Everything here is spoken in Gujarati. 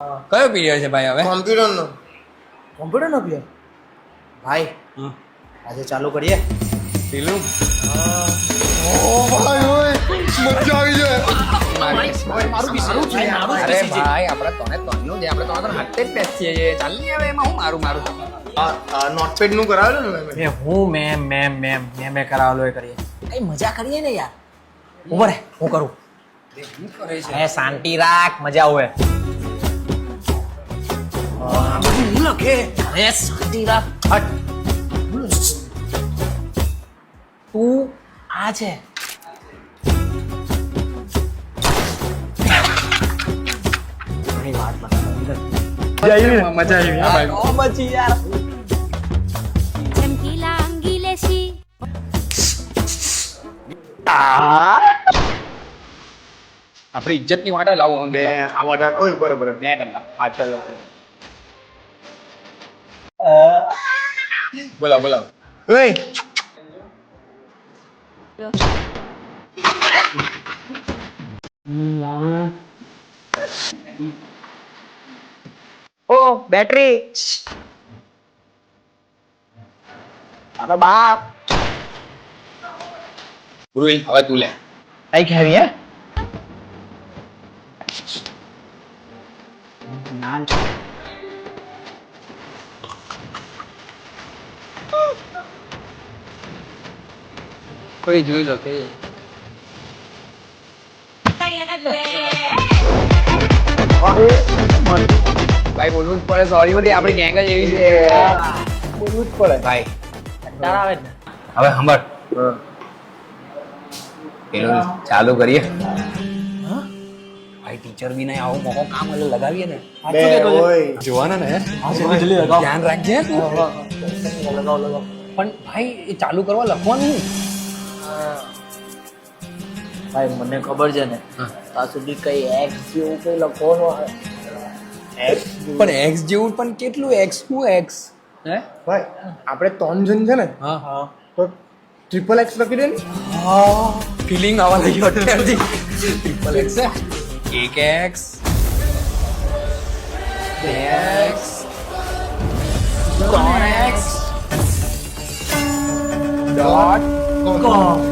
કયો પીરિયડ છે ભાઈ હવે? કોમ્પ્યુટરનો. કોમ્પ્યુટર નો પીએ ભાઈ આજે ચાલુ કરીએ પેલું ઓ ભાઈ ઓય મજા આવી જાય. અરે ભાઈ આપણે તને તનનું જે આપણે તો હાથે જ બેસીએ છીએ. ચાલ ને હવે એમાં હું મારું આ નોટપેડ નું કરાવેલું ને મેં. મેં કરાવેલો એ કરીએ કઈ મજા કરીએ ને યાર ઉભો રે હું કરું શું કરે છે? એ શાંતિ રાખ મજા આવે હું લખે અરે શાંતિ રાખ હટ તું આ છે ઘણી વાત મજા આવી હા ભાઈ. પછી યાર ચમકીલા અંગીલેશી આપણી ઇજ્જતની વાટા લાવો બે આ વાટા ઓય બરોબર બે ટકા પાછળ બોલાવો ઓય ઓ બેટરી અરે બાપ ગુરુઈ હવે તું લે. કઈ ખાવી હે કોઈ જોઈ લો કે ભાઈ બોલવું જ પડે. સોરી બધી આપણી ગેંગ જ એવી છે. બોલવું જ પડે ભાઈ. કંટાળો આવે ને હવે સાંભળ પેલું ચાલુ કરીએ. ભાઈ ટીચર બી નહીં આવું મોકો કામ એટલે લગાવીએ ને. બે ઓય જોવાના ને ધ્યાન રાખજે તું. પણ ભાઈ એ ચાલુ કરવા લખવાનું ભાઈ મને ખબર છે ને ત્યાં સુધી કઈ એક્સ જેવું કઈ લખવાનું આવે એક્સ પણ એક્સ જેવું પણ કેટલું એક્સ શું એક્સ હે ભાઈ આપણે 3 જણ છે ને હા હા તો ટ્રિપલ એક્સ લખી દે ને. ફિલિંગ આવવા લાગી અત્યારથી. ટ્રિપલ એક્સ એક એક્સ બે એક્સ ત્રણ એક્સ ડોટ કોમ.